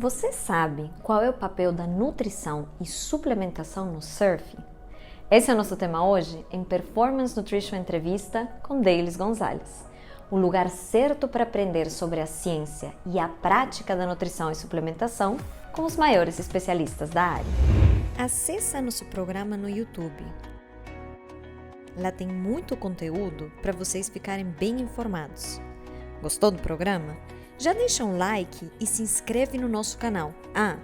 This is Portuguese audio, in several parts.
Você sabe qual é o papel da nutrição e suplementação no surf? Esse é o nosso tema hoje em Performance Nutrition Entrevista com Deilis Gonzalez, o lugar certo para aprender sobre a ciência e a prática da nutrição e suplementação com os maiores especialistas da área. Acesse nosso programa no YouTube. Lá tem muito conteúdo para vocês ficarem bem informados. Gostou do programa? Já deixa um like e se inscreve no nosso canal.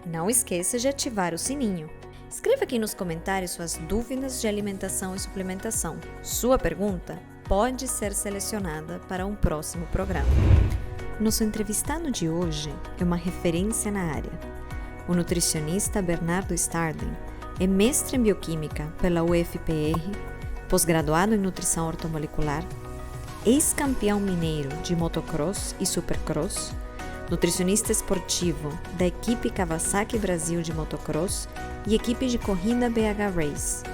Não esqueça de ativar o sininho. Escreva aqui nos comentários suas dúvidas de alimentação e suplementação. Sua pergunta pode ser selecionada para um próximo programa. Nosso entrevistado de hoje é uma referência na área. O nutricionista Bernardo Starding é mestre em bioquímica pela UFPR, pós-graduado em nutrição ortomolecular, ex-campeão mineiro de motocross e supercross, nutricionista esportivo da equipe Kawasaki Brasil de motocross e equipe de corrida BH Race,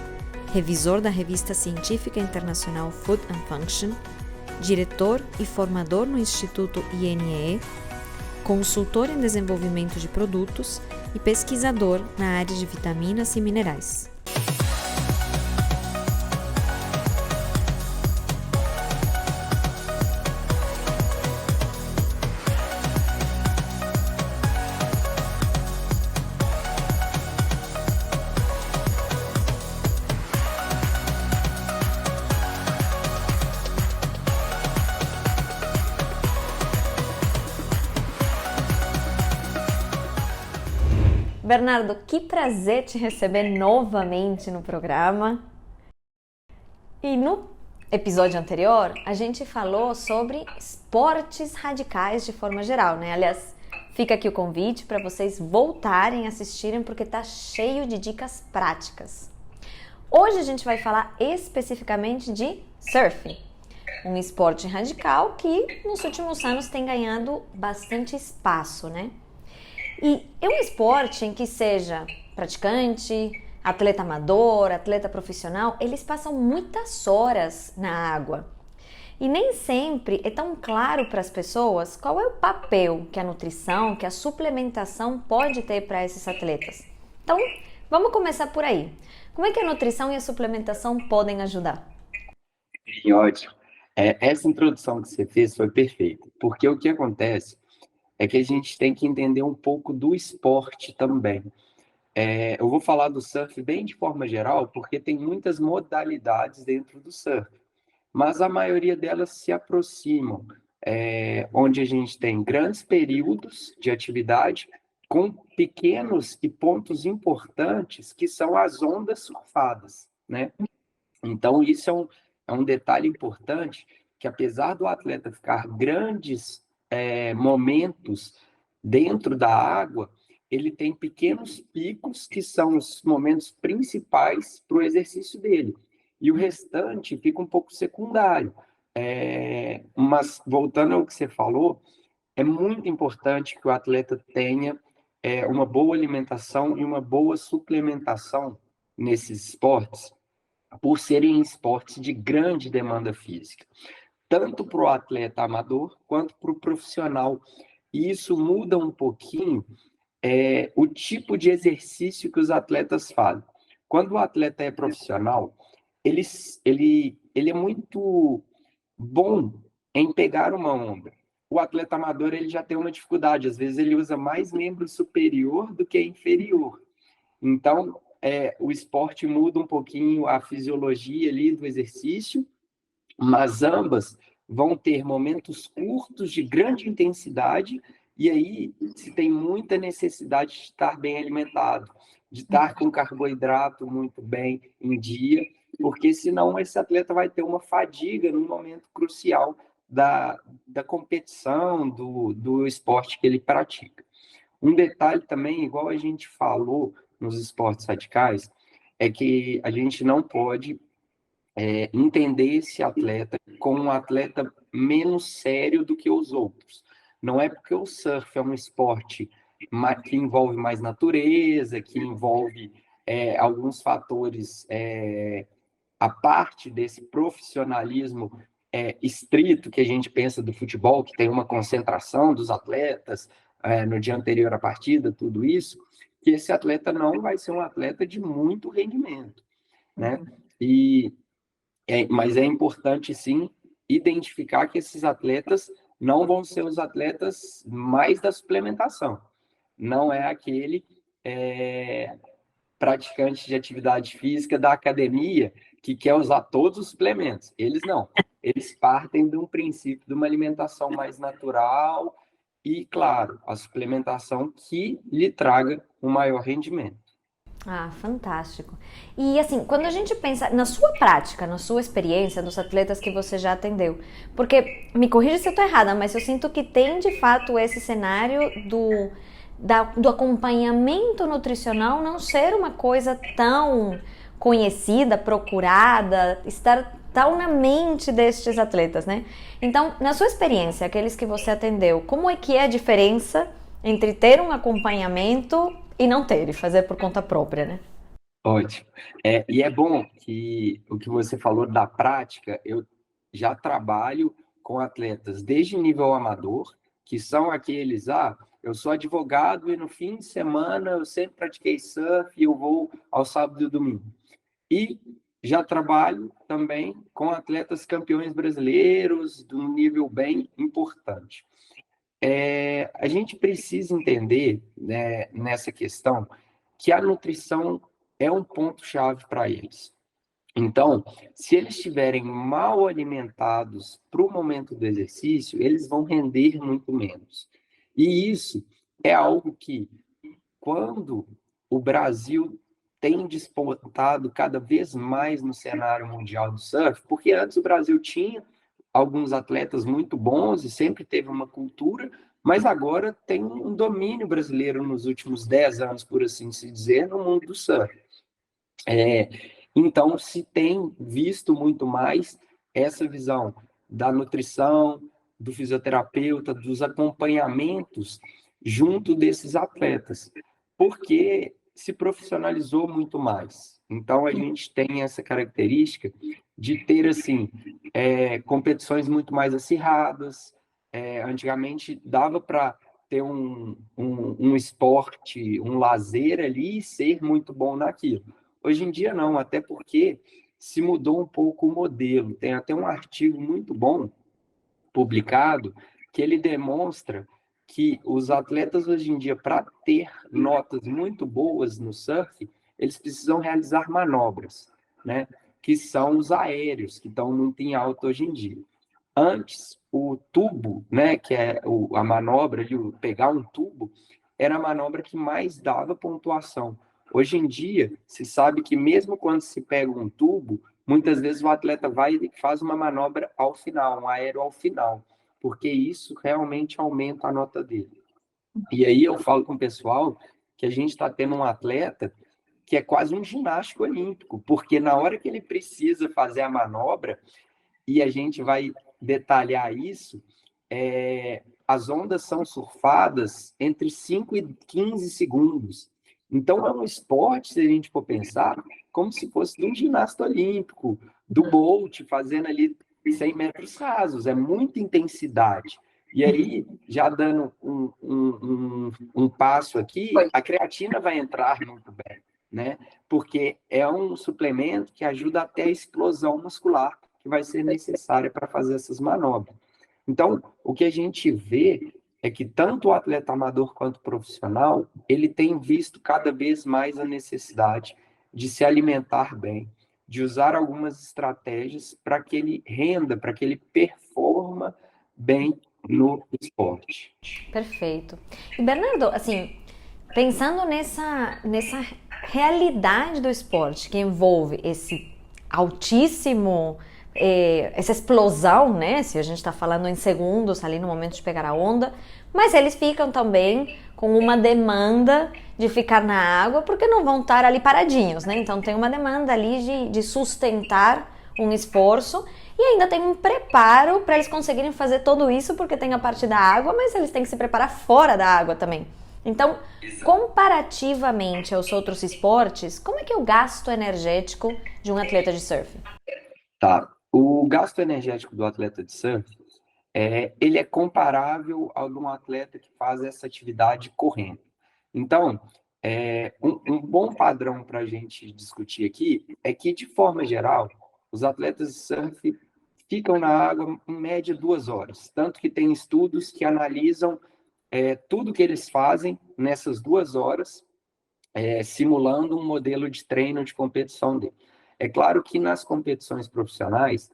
revisor da revista científica internacional Food and Function, diretor e formador no Instituto INEE, consultor em desenvolvimento de produtos e pesquisador na área de vitaminas e minerais. Bernardo, que prazer te receber novamente no programa. E no episódio anterior, a gente falou sobre esportes radicais de forma geral, né? Aliás, fica aqui o convite para vocês voltarem a assistirem porque tá cheio de dicas práticas. Hoje a gente vai falar especificamente de surf, um esporte radical que nos últimos anos tem ganhado bastante espaço, né? E é um esporte em que seja praticante, atleta amador, atleta profissional, eles passam muitas horas na água. E nem sempre é tão claro para as pessoas qual é o papel que a nutrição, que a suplementação pode ter para esses atletas. Então, vamos começar por aí. Como é que a nutrição e a suplementação podem ajudar? Ótimo. Essa introdução que você fez foi perfeita, porque o que acontece é que a gente tem que entender um pouco do esporte também. Eu vou falar do surf bem de forma geral, porque tem muitas modalidades dentro do surf, mas a maioria delas se aproximam, onde a gente tem grandes períodos de atividade com pequenos e pontos importantes que são as ondas surfadas, né? Então, isso é um detalhe importante, que apesar do atleta ficar grandes momentos dentro da água, ele tem pequenos picos que são os momentos principais para o exercício dele. E o restante fica um pouco secundário. Mas, voltando ao que você falou, é muito importante que o atleta tenha uma boa alimentação e uma boa suplementação nesses esportes, por serem esportes de grande demanda física, tanto para o atleta amador quanto para o profissional. E isso muda um pouquinho o tipo de exercício que os atletas fazem. Quando o atleta é profissional, ele é muito bom em pegar uma onda. O atleta amador ele já tem uma dificuldade, às vezes ele usa mais membro superior do que inferior. Então, o esporte muda um pouquinho a fisiologia ali do exercício, mas ambas vão ter momentos curtos de grande intensidade, e aí se tem muita necessidade de estar bem alimentado, de estar com carboidrato muito bem em dia, porque senão esse atleta vai ter uma fadiga no momento crucial da competição, do esporte que ele pratica. Um detalhe também, igual a gente falou nos esportes radicais, é que a gente não pode entender esse atleta como um atleta menos sério do que os outros. Não é porque o surf é um esporte que envolve mais natureza, que envolve alguns fatores a parte desse profissionalismo estrito que a gente pensa do futebol, que tem uma concentração dos atletas, no dia anterior à partida, tudo isso, que esse atleta não vai ser um atleta de muito rendimento, né? E mas é importante, sim, identificar que esses atletas não vão ser os atletas mais da suplementação. Não é aquele é, praticante de atividade física da academia que quer usar todos os suplementos. Eles não. Eles partem de um princípio de uma alimentação mais natural e, claro, a suplementação que lhe traga um maior rendimento. Ah, fantástico. E assim, quando a gente pensa na sua prática, na sua experiência, dos atletas que você já atendeu, porque me corrija se eu estou errada, mas eu sinto que tem de fato esse cenário do acompanhamento nutricional não ser uma coisa tão conhecida, procurada, estar tão na mente destes atletas, né? Então, na sua experiência, aqueles que você atendeu, como é que é a diferença entre ter um acompanhamento e não ter, e fazer por conta própria, né? Ótimo. E é bom que o que você falou da prática, eu já trabalho com atletas desde nível amador, que são aqueles, eu sou advogado e no fim de semana eu sempre pratiquei surf e eu vou ao sábado e domingo. E já trabalho também com atletas campeões brasileiros de um nível bem importante. A gente precisa entender, né, nessa questão que a nutrição é um ponto-chave para eles. Então, se eles estiverem mal alimentados para o momento do exercício, eles vão render muito menos. E isso é algo que, quando o Brasil tem despontado cada vez mais no cenário mundial do surf, porque antes o Brasil tinha alguns atletas muito bons e sempre teve uma cultura, mas agora tem um domínio brasileiro nos últimos 10 anos, por assim se dizer, no mundo do surf. É, então, se tem visto muito mais essa visão da nutrição, do fisioterapeuta, dos acompanhamentos junto desses atletas, porque se profissionalizou muito mais. Então, a gente tem essa característica de ter, assim, competições muito mais acirradas. Antigamente, dava para ter um esporte, um lazer ali e ser muito bom naquilo. Hoje em dia não, até porque se mudou um pouco o modelo. Tem até um artigo muito bom publicado que ele demonstra que os atletas hoje em dia, para ter notas muito boas no surf, eles precisam realizar manobras, né? Que são os aéreos, que estão muito em alta hoje em dia. Antes, o tubo, né, que é a manobra de pegar um tubo, era a manobra que mais dava pontuação. Hoje em dia, se sabe que mesmo quando se pega um tubo, muitas vezes o atleta vai e faz uma manobra ao final, um aéreo ao final, porque isso realmente aumenta a nota dele. E aí eu falo com o pessoal que a gente está tendo um atleta que é quase um ginástico olímpico, porque na hora que ele precisa fazer a manobra, e a gente vai detalhar isso, as ondas são surfadas entre 5 e 15 segundos. Então, é um esporte, se a gente for pensar, como se fosse de um ginasta olímpico, do Bolt, fazendo ali 100 metros rasos, é muita intensidade. E aí, já dando um passo aqui, a creatina vai entrar muito bem, né? Porque é um suplemento que ajuda até a explosão muscular que vai ser necessária para fazer essas manobras. Então, o que a gente vê é que tanto o atleta amador quanto o profissional, ele tem visto cada vez mais a necessidade de se alimentar bem, de usar algumas estratégias para que ele renda, para que ele performa bem no esporte. Perfeito. E Bernardo, assim, pensando nessa realidade do esporte que envolve esse altíssimo, essa explosão, né? Se a gente está falando em segundos ali no momento de pegar a onda, mas eles ficam também com uma demanda de ficar na água porque não vão estar ali paradinhos, né? Então tem uma demanda ali de sustentar um esforço e ainda tem um preparo para eles conseguirem fazer tudo isso porque tem a parte da água, mas eles têm que se preparar fora da água também. Então, comparativamente aos outros esportes, como é que é o gasto energético de um atleta de surf? Tá. O gasto energético do atleta de surf, ele é comparável ao de um atleta que faz essa atividade correndo. Então, um bom padrão para a gente discutir aqui é que, de forma geral, os atletas de surf ficam na água em média 2 horas. Tanto que tem estudos que analisam tudo que eles fazem nessas 2 horas, simulando um modelo de treino de competição dele. É claro que nas competições profissionais,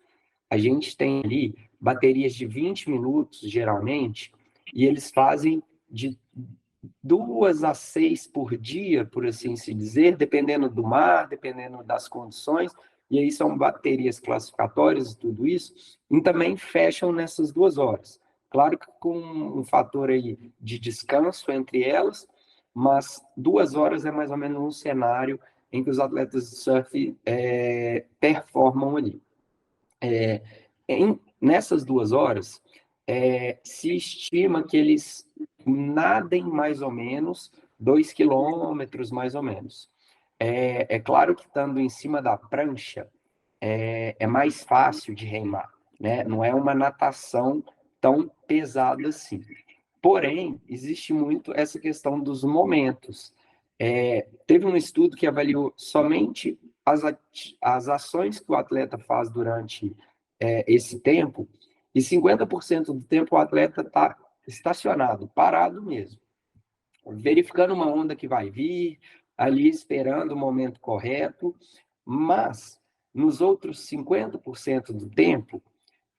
a gente tem ali baterias de 20 minutos, geralmente, e eles fazem de 2 a 6 por dia, por assim se dizer, dependendo do mar, dependendo das condições, e aí são baterias classificatórias e tudo isso, e também fecham nessas 2 horas. Claro que com um fator aí de descanso entre elas, mas 2 horas é mais ou menos um cenário em que os atletas de surf performam ali. Nessas 2 horas, se estima que eles nadem mais ou menos 2 quilômetros, mais ou menos. É claro que estando em cima da prancha, é mais fácil de remar, né? Não é uma natação tão pesada assim. Porém, existe muito essa questão dos momentos. Teve um estudo que avaliou somente as ações que o atleta faz durante esse tempo, e 50% do tempo o atleta está estacionado, parado mesmo, verificando uma onda que vai vir, ali esperando o momento correto, mas nos outros 50% do tempo,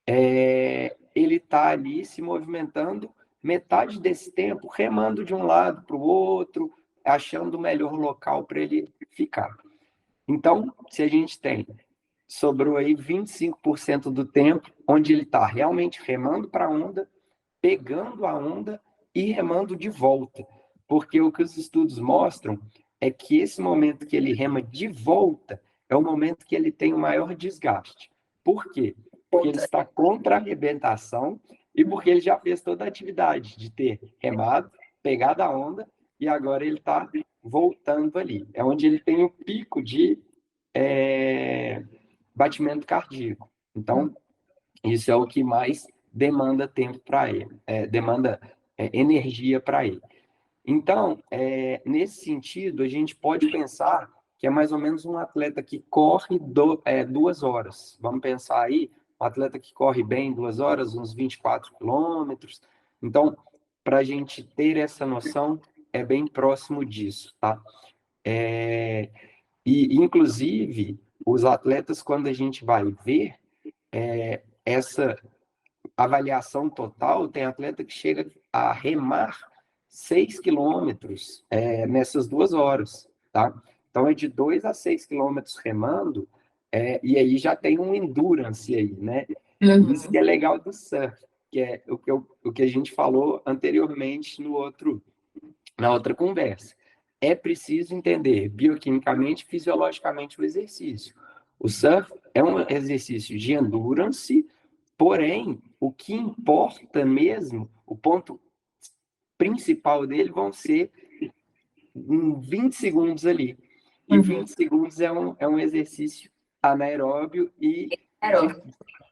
ele está ali se movimentando, metade desse tempo remando de um lado para o outro, achando o melhor local para ele ficar. Então, se a gente tem, sobrou aí 25% do tempo onde ele está realmente remando para a onda, pegando a onda e remando de volta. Porque o que os estudos mostram é que esse momento que ele rema de volta é o momento que ele tem o maior desgaste. Por quê? Porque ele está contra a arrebentação e porque ele já fez toda a atividade de ter remado, pegado a onda, e agora ele está voltando ali. É onde ele tem o pico de batimento cardíaco. Então, isso é o que mais demanda tempo para ele, demanda energia para ele. Então, nesse sentido, a gente pode pensar que é mais ou menos um atleta que corre 2 horas. Vamos pensar aí, um atleta que corre bem 2 horas, uns 24 quilômetros. Então, para a gente ter essa noção, é bem próximo disso, tá? E, inclusive, os atletas, quando a gente vai ver essa avaliação total, tem atleta que chega a remar 6 quilômetros nessas 2 horas, tá? Então, é de 2 a 6 quilômetros remando, e aí já tem um endurance aí, né? Uhum. Isso que é legal do surf, que é o que a gente falou anteriormente na outra conversa. É preciso entender bioquimicamente e fisiologicamente o exercício. O surf é um exercício de endurance, porém, o que importa mesmo, o ponto principal dele vão ser em 20 segundos ali. E 20 segundos é um exercício anaeróbio e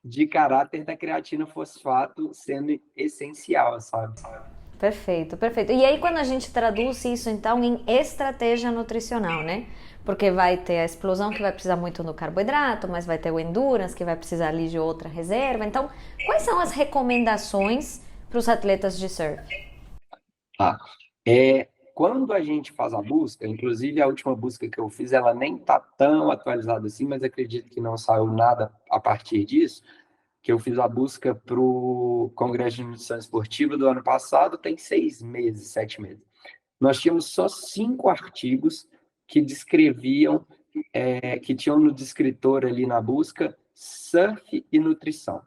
de caráter da creatina fosfato sendo essencial, sabe? Perfeito, perfeito. E aí quando a gente traduz isso então em estratégia nutricional, né? Porque vai ter a explosão que vai precisar muito do carboidrato, mas vai ter o endurance que vai precisar ali de outra reserva. Então, quais são as recomendações para os atletas de surf? Ah, quando a gente faz a busca, inclusive a última busca que eu fiz, ela nem está tão atualizada assim, mas acredito que não saiu nada a partir disso, que eu fiz a busca para o Congresso de Nutrição Esportiva do ano passado, tem 6 meses, 7 meses. Nós tínhamos só 5 artigos que descreviam, que tinham no descritor ali na busca, surf e nutrição.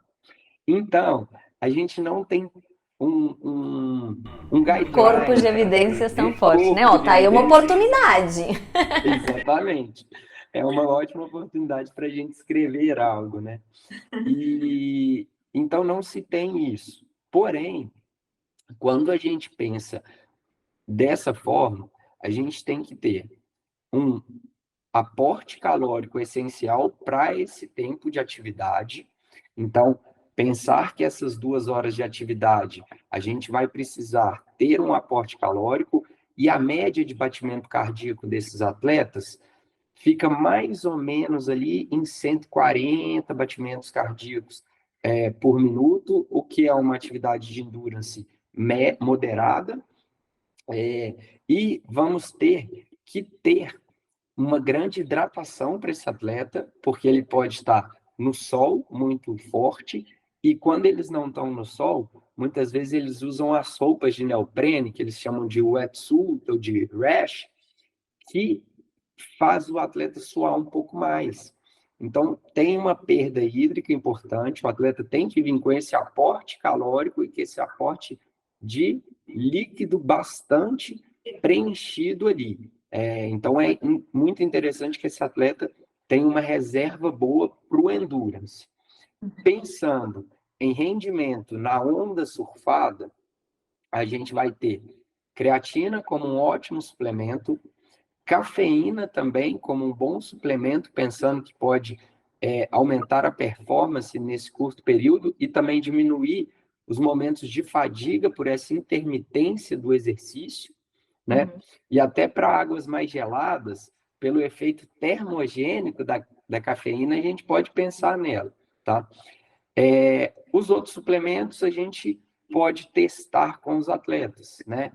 Então, a gente não tem um guideline. Corpos de evidências tão forte, né? Ó, tá aí uma oportunidade. Exatamente. É uma ótima oportunidade para a gente escrever algo, né? E então não se tem isso. Porém, quando a gente pensa dessa forma, a gente tem que ter um aporte calórico essencial para esse tempo de atividade. Então, pensar que essas 2 horas de atividade a gente vai precisar ter um aporte calórico e a média de batimento cardíaco desses atletas fica mais ou menos ali em 140 batimentos cardíacos por minuto, o que é uma atividade de endurance moderada, e vamos ter que ter uma grande hidratação para esse atleta, porque ele pode estar no sol muito forte, e quando eles não estão no sol, muitas vezes eles usam as roupas de neoprene, que eles chamam de wetsuit ou de rash, que faz o atleta suar um pouco mais. Então, tem uma perda hídrica importante, o atleta tem que vir com esse aporte calórico e que esse aporte de líquido bastante preenchido ali. Então, é muito interessante que esse atleta tenha uma reserva boa para o endurance. Pensando em rendimento na onda surfada, a gente vai ter creatina como um ótimo suplemento, cafeína também como um bom suplemento, pensando que pode aumentar a performance nesse curto período e também diminuir os momentos de fadiga por essa intermitência do exercício, né? Uhum. E até para águas mais geladas, pelo efeito termogênico da cafeína, a gente pode pensar nela, tá? Os outros suplementos a gente pode testar com os atletas, né?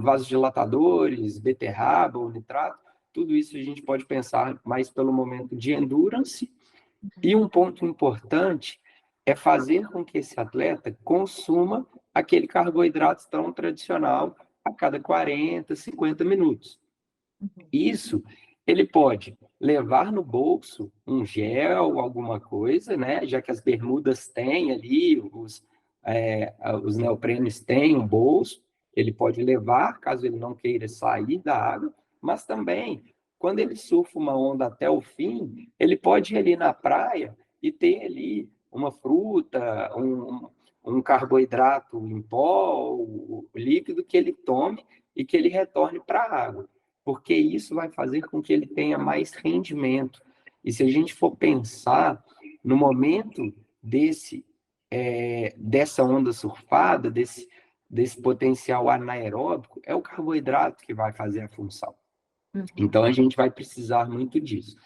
Vasodilatadores, beterraba, ou nitrato, tudo isso a gente pode pensar mais pelo momento de endurance. E um ponto importante é fazer com que esse atleta consuma aquele carboidrato tão tradicional a cada 40, 50 minutos. Isso ele pode levar no bolso um gel, alguma coisa, né? Já que as bermudas têm ali, os neoprenes têm um bolso, ele pode levar, caso ele não queira sair da água, mas também, quando ele surfa uma onda até o fim, ele pode ir ali na praia e ter ali uma fruta, um carboidrato em pó, o líquido que ele tome e que ele retorne para a água, porque isso vai fazer com que ele tenha mais rendimento. E se a gente for pensar no momento dessa onda surfada, desse potencial anaeróbico, é o carboidrato que vai fazer a função. Então, a gente vai precisar muito disso.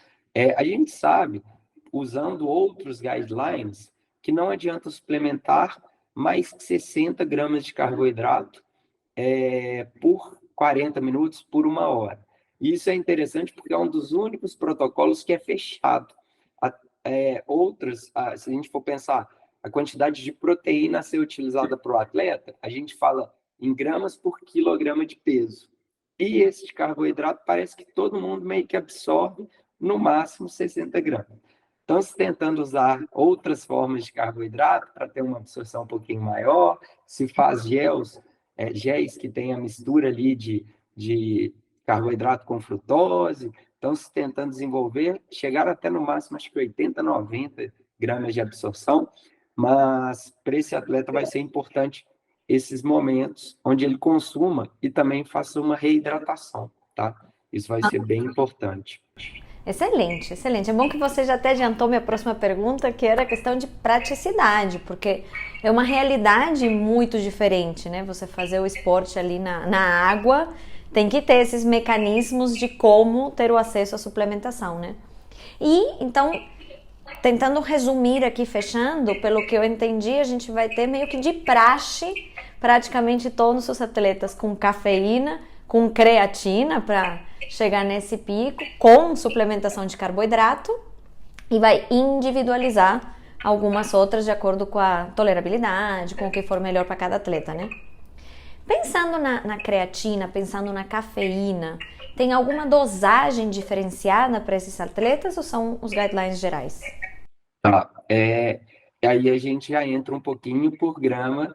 A gente sabe, usando outros guidelines, que não adianta suplementar mais que 60 gramas de carboidrato por 40 minutos, por 1 hora. Isso é interessante porque é um dos únicos protocolos que é fechado. Se a gente for pensar a quantidade de proteína a ser utilizada para o atleta, a gente fala em gramas por quilograma de peso. E esse de carboidrato parece que todo mundo meio que absorve no máximo 60 gramas. Então, se tentando usar outras formas de carboidrato para ter uma absorção um pouquinho maior, se faz géis que tem a mistura ali de carboidrato com frutose, então se tentando desenvolver, chegar até no máximo, acho que 80, 90 gramas de absorção, mas para esse atleta vai ser importante esses momentos onde ele consuma e também faça uma reidratação, tá? Isso vai ser bem importante. Excelente, excelente. É bom que você já até adiantou minha próxima pergunta, que era a questão de praticidade, porque é uma realidade muito diferente, né? Você fazer o esporte ali na água, tem que ter esses mecanismos de como ter o acesso à suplementação, né? E, então, tentando resumir aqui, fechando, pelo que eu entendi, a gente vai ter meio que de praxe, praticamente todos os atletas com cafeína, com creatina para chegar nesse pico, com suplementação de carboidrato, e vai individualizar algumas outras de acordo com a tolerabilidade, com o que for melhor para cada atleta, né? Pensando na creatina, pensando na cafeína, tem alguma dosagem diferenciada para esses atletas ou são os guidelines gerais? Tá, aí a gente já entra um pouquinho por grama,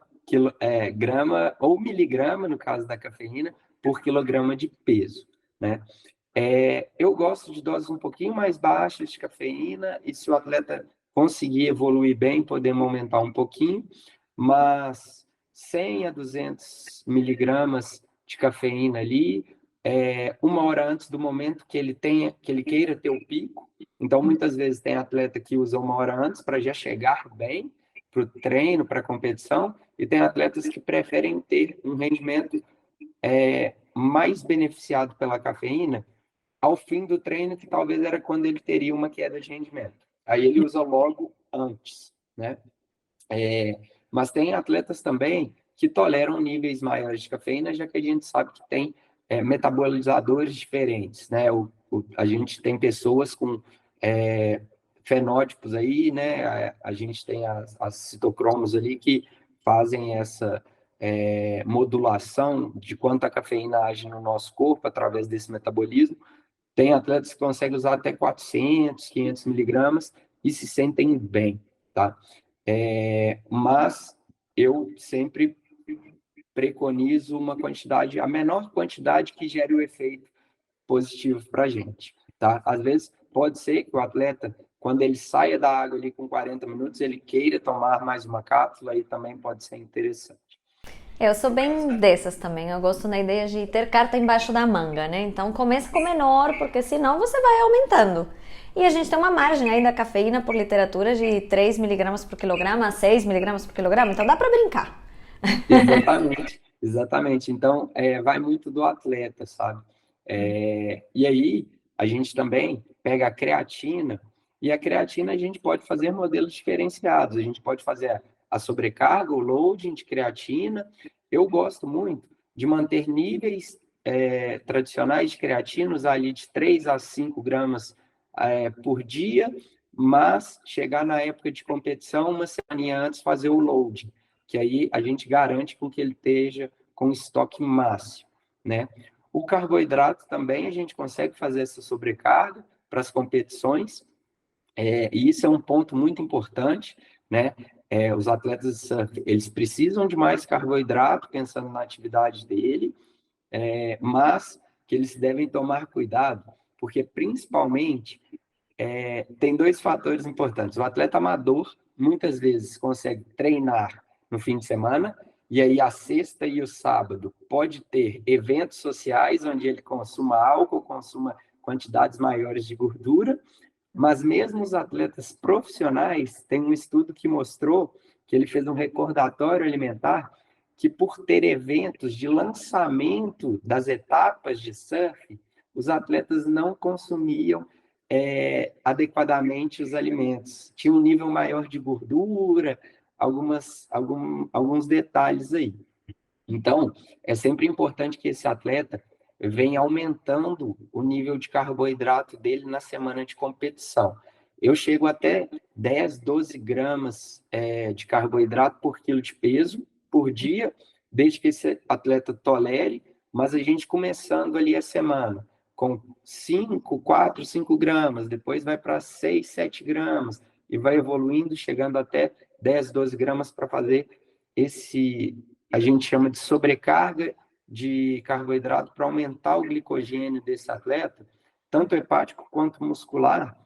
grama ou miligrama, no caso da cafeína, por quilograma de peso, né? Eu gosto de doses um pouquinho mais baixas de cafeína, e se o atleta conseguir evoluir bem, podemos aumentar um pouquinho, mas 100 a 200 miligramas de cafeína ali, 1 hora antes do momento que ele queira ter o pico. Então, muitas vezes tem atleta que usa 1 hora antes para já chegar bem, para o treino, para a competição, e tem atletas que preferem ter um rendimento mais beneficiado pela cafeína ao fim do treino, que talvez era quando ele teria uma queda de rendimento. Aí ele usa logo antes, né? Mas tem atletas também que toleram níveis maiores de cafeína, já que a gente sabe que tem metabolizadores diferentes, né? A gente tem pessoas com fenótipos aí, né? A gente tem as citocromos ali que fazem essa modulação de quanta cafeína age no nosso corpo através desse metabolismo. Tem atletas que conseguem usar até 400, 500 miligramas e se sentem bem, tá? Mas eu sempre preconizo uma quantidade, a menor quantidade que gere o efeito positivo para a gente, tá? Às vezes pode ser que o atleta, quando ele saia da água ali com 40 minutos, ele queira tomar mais uma cápsula e também pode ser interessante. Eu sou bem dessas também. Eu gosto da ideia de ter carta embaixo da manga, né? Então começa com menor, porque senão você vai aumentando. E a gente tem uma margem aí da cafeína por literatura de 3 miligramas por quilograma a 6 miligramas por quilograma, então dá para brincar. Exatamente, exatamente. Então, vai muito do atleta, sabe? E aí, a gente também pega a creatina, e a creatina a gente pode fazer modelos diferenciados. A gente pode fazer a sobrecarga, o loading de creatina. Eu gosto muito de manter níveis tradicionais de creatina, usar ali de 3 a 5 gramas por dia, mas chegar na época de competição, uma semana antes, fazer o loading, que aí a gente garante com que ele esteja com estoque máximo, né? O carboidrato também a gente consegue fazer essa sobrecarga para as competições, e isso é um ponto muito importante, né? Os atletas de surf, eles precisam de mais carboidrato, pensando na atividade dele, mas que eles devem tomar cuidado, porque principalmente tem dois fatores importantes. O atleta amador, muitas vezes, consegue treinar no fim de semana, e aí a sexta e o sábado pode ter eventos sociais onde ele consuma álcool, consuma quantidades maiores de gordura, mas mesmo os atletas profissionais, tem um estudo que mostrou que ele fez um recordatório alimentar que por ter eventos de lançamento das etapas de surf, os atletas não consumiam adequadamente os alimentos. Tinha um nível maior de gordura, alguns detalhes aí. Então, é sempre importante que esse atleta venha aumentando o nível de carboidrato dele na semana de competição. Eu chego até 10, 12 gramas de carboidrato por quilo de peso por dia, desde que esse atleta tolere, mas a gente começando ali a semana com 4, 5 gramas, depois vai para 6, 7 gramas, e vai evoluindo, chegando até 10, 12 gramas para fazer a gente chama de sobrecarga de carboidrato para aumentar o glicogênio desse atleta, tanto hepático quanto muscular.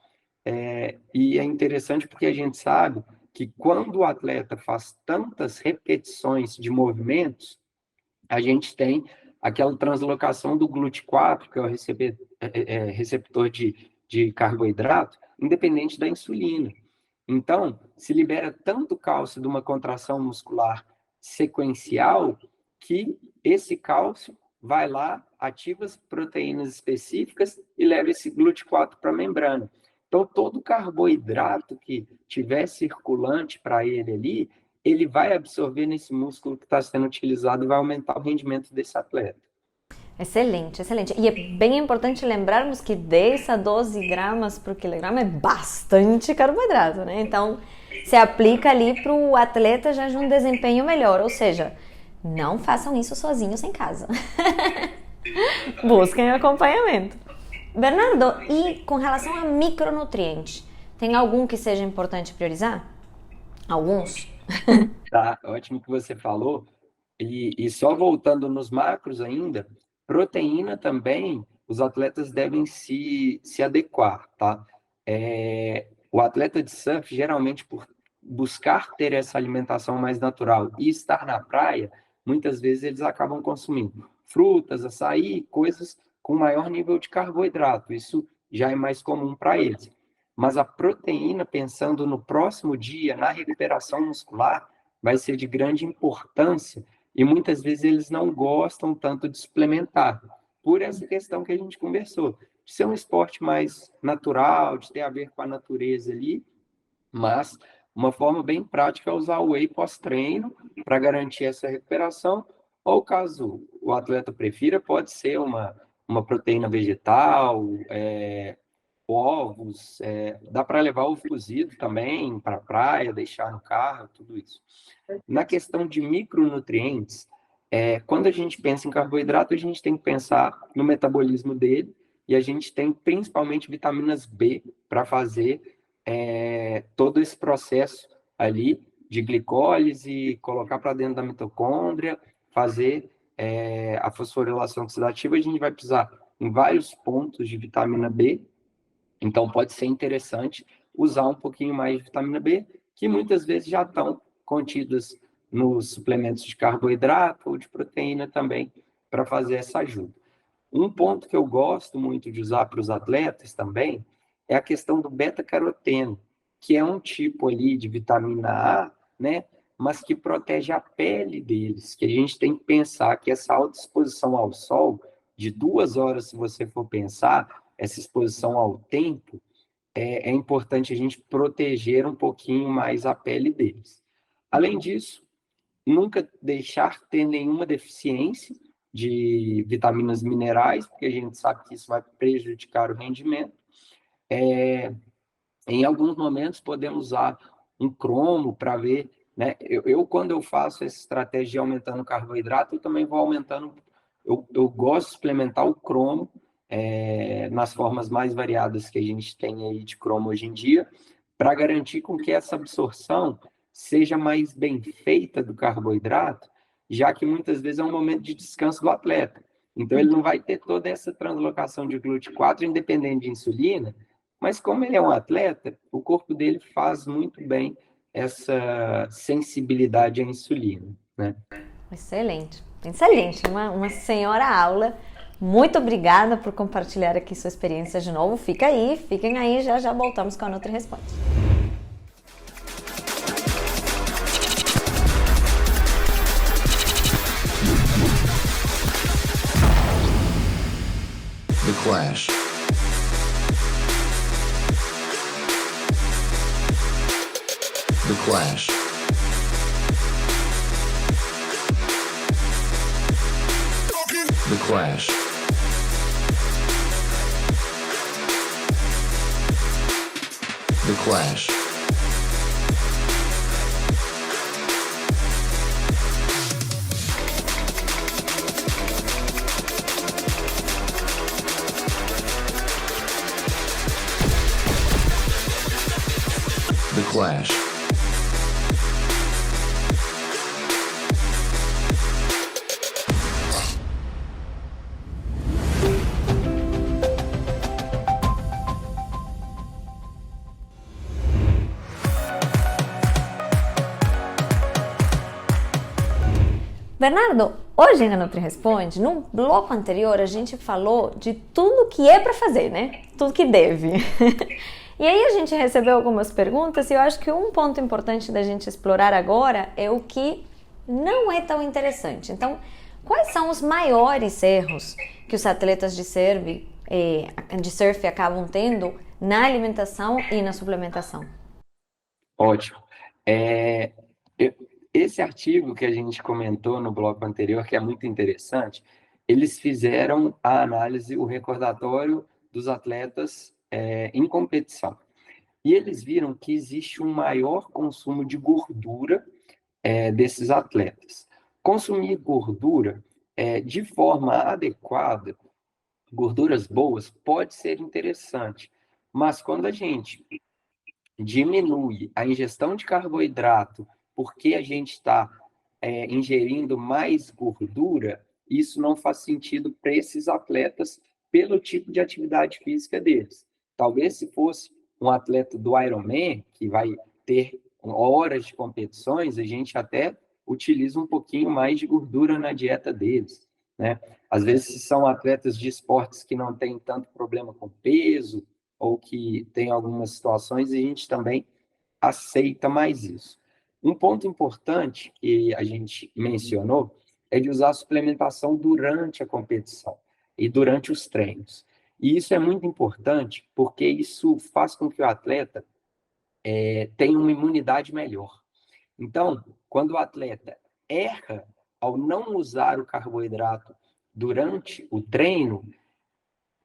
E é interessante porque a gente sabe que quando o atleta faz tantas repetições de movimentos, a gente tem aquela translocação do GLUT4, que é o receptor de carboidrato, independente da insulina. Então, se libera tanto cálcio de uma contração muscular sequencial que esse cálcio vai lá, ativa as proteínas específicas e leva esse GLUT4 para a membrana. Então, todo carboidrato que tiver circulante para ele ali, ele vai absorver nesse músculo que está sendo utilizado e vai aumentar o rendimento desse atleta. Excelente, excelente. E é bem importante lembrarmos que 10 a 12 gramas por quilograma é bastante carboidrato, né? Então, se aplica ali para o atleta já de um desempenho melhor. Ou seja, não façam isso sozinhos em casa. Busquem acompanhamento. Bernardo, e com relação a micronutrientes, tem algum que seja importante priorizar? Alguns? Tá, ótimo que você falou. E só voltando nos macros ainda, proteína também, os atletas devem se adequar, tá? O atleta de surf, geralmente, por buscar ter essa alimentação mais natural e estar na praia, muitas vezes eles acabam consumindo frutas, açaí, coisas com maior nível de carboidrato. Isso já é mais comum para eles. mas a proteína, pensando no próximo dia, na recuperação muscular, vai ser de grande importância e muitas vezes eles não gostam tanto de suplementar, por essa questão que a gente conversou, de ser um esporte mais natural, de ter a ver com a natureza ali, mas uma forma bem prática é usar o whey pós-treino para garantir essa recuperação, ou caso o atleta prefira, pode ser uma proteína vegetal, ovos, dá para levar ovo cozido também para a praia, deixar no carro, tudo isso. Na questão de micronutrientes, quando a gente pensa em carboidrato, a gente tem que pensar no metabolismo dele, e a gente tem principalmente vitaminas B para fazer todo esse processo ali de glicólise, colocar para dentro da mitocôndria, fazer a fosforilação oxidativa. A gente vai precisar em vários pontos de vitamina B, então pode ser interessante usar um pouquinho mais de vitamina B, que muitas vezes já estão contidas nos suplementos de carboidrato ou de proteína também, para fazer essa ajuda. Um ponto que eu gosto muito de usar para os atletas também é a questão do beta-caroteno, que é um tipo ali de vitamina A, né? Mas que protege a pele deles, que a gente tem que pensar que essa alta exposição ao sol, de 2 horas, se você for pensar, essa exposição ao tempo, é importante a gente proteger um pouquinho mais a pele deles. Além disso, nunca deixar ter nenhuma deficiência de vitaminas minerais, porque a gente sabe que isso vai prejudicar o rendimento. Em alguns momentos, podemos usar um cromo para ver, né? Quando eu faço essa estratégia de aumentando o carboidrato, eu também vou aumentando. Eu gosto de suplementar o cromo nas formas mais variadas que a gente tem aí de cromo hoje em dia, para garantir com que essa absorção seja mais bem feita do carboidrato, já que muitas vezes é um momento de descanso do atleta. Então, ele não vai ter toda essa translocação de GLUT4 independente de insulina, mas como ele é um atleta, o corpo dele faz muito bem essa sensibilidade à insulina, né? Excelente, excelente, uma senhora aula. Muito obrigada por compartilhar aqui sua experiência de novo. Fiquem aí, já voltamos com a Nutri Responde. The Clash. The Clash. The Clash. The Clash. The Clash. Bernardo, hoje na Nutri Responde, no bloco anterior a gente falou de tudo que é para fazer, né? Tudo que deve. E aí a gente recebeu algumas perguntas e eu acho que um ponto importante da gente explorar agora é o que não é tão interessante. Então, quais são os maiores erros que os atletas de surf acabam tendo na alimentação e na suplementação? Ótimo. Esse artigo que a gente comentou no bloco anterior, que é muito interessante, eles fizeram a análise, o recordatório dos atletas em competição. E eles viram que existe um maior consumo de gordura desses atletas. Consumir gordura de forma adequada, gorduras boas, pode ser interessante, mas quando a gente diminui a ingestão de carboidrato porque a gente está ingerindo mais gordura, isso não faz sentido para esses atletas pelo tipo de atividade física deles. Talvez se fosse um atleta do Ironman, que vai ter horas de competições, a gente até utiliza um pouquinho mais de gordura na dieta deles, né? Às vezes, se são atletas de esportes que não têm tanto problema com peso, ou que tem algumas situações e a gente também aceita mais isso. Um ponto importante que a gente mencionou é de usar a suplementação durante a competição e durante os treinos. E isso é muito importante porque isso faz com que o atleta tenha uma imunidade melhor. Então, quando o atleta erra ao não usar o carboidrato durante o treino,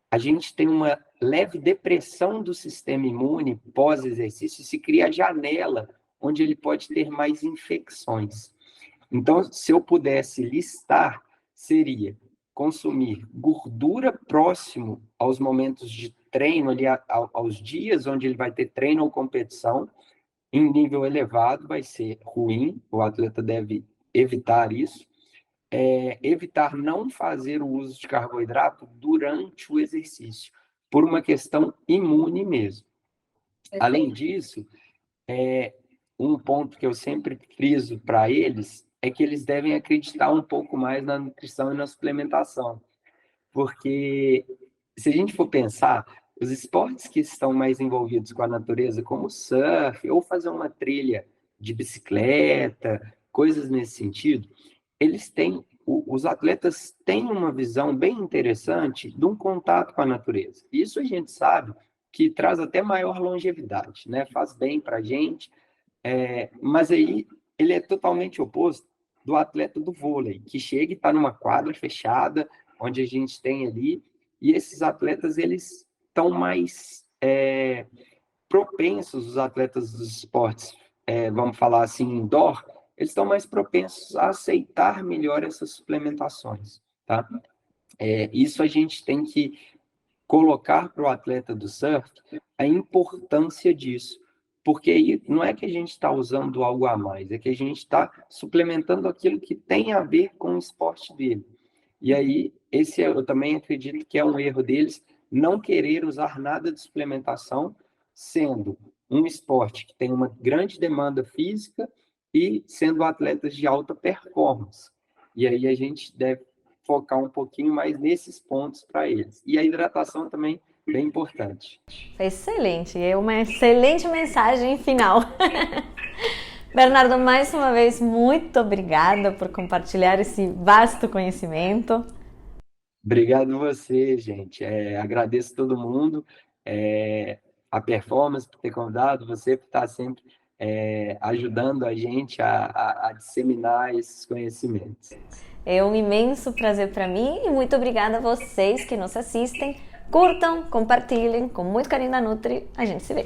a gente tem uma leve depressão do sistema imune pós-exercício e se cria a janela onde ele pode ter mais infecções. Então, se eu pudesse listar, seria consumir gordura próximo aos momentos de treino, ali aos dias onde ele vai ter treino ou competição, em nível elevado vai ser ruim, o atleta deve evitar isso. Evitar não fazer o uso de carboidrato durante o exercício, por uma questão imune mesmo. Além disso, um ponto que eu sempre friso para eles é que eles devem acreditar um pouco mais na nutrição e na suplementação, porque se a gente for pensar, os esportes que estão mais envolvidos com a natureza, como o surf, ou fazer uma trilha de bicicleta, coisas nesse sentido, os atletas têm uma visão bem interessante de um contato com a natureza. Isso a gente sabe que traz até maior longevidade, né? Faz bem para a gente, mas aí ele é totalmente oposto do atleta do vôlei, que chega e está numa quadra fechada, onde a gente tem ali, e esses atletas, eles estão mais propensos, os atletas dos esportes, vamos falar assim, indoor, eles estão mais propensos a aceitar melhor essas suplementações, tá? Isso a gente tem que colocar para o atleta do surf a importância disso, porque aí não é que a gente está usando algo a mais, é que a gente está suplementando aquilo que tem a ver com o esporte dele. E aí, eu também acredito que é um erro deles não querer usar nada de suplementação, sendo um esporte que tem uma grande demanda física e sendo atletas de alta performance. E aí a gente deve focar um pouquinho mais nesses pontos para eles. E a hidratação também é bem importante. Excelente, é uma excelente mensagem final. Bernardo, mais uma vez, muito obrigada por compartilhar esse vasto conhecimento. Obrigado a você, gente. Agradeço todo mundo, a Performance por ter convidado, você por estar sempre ajudando a gente a disseminar esses conhecimentos. É um imenso prazer para mim e muito obrigada a vocês que nos assistem. Curtam, compartilhem, com muito carinho da Nutri. A gente se vê.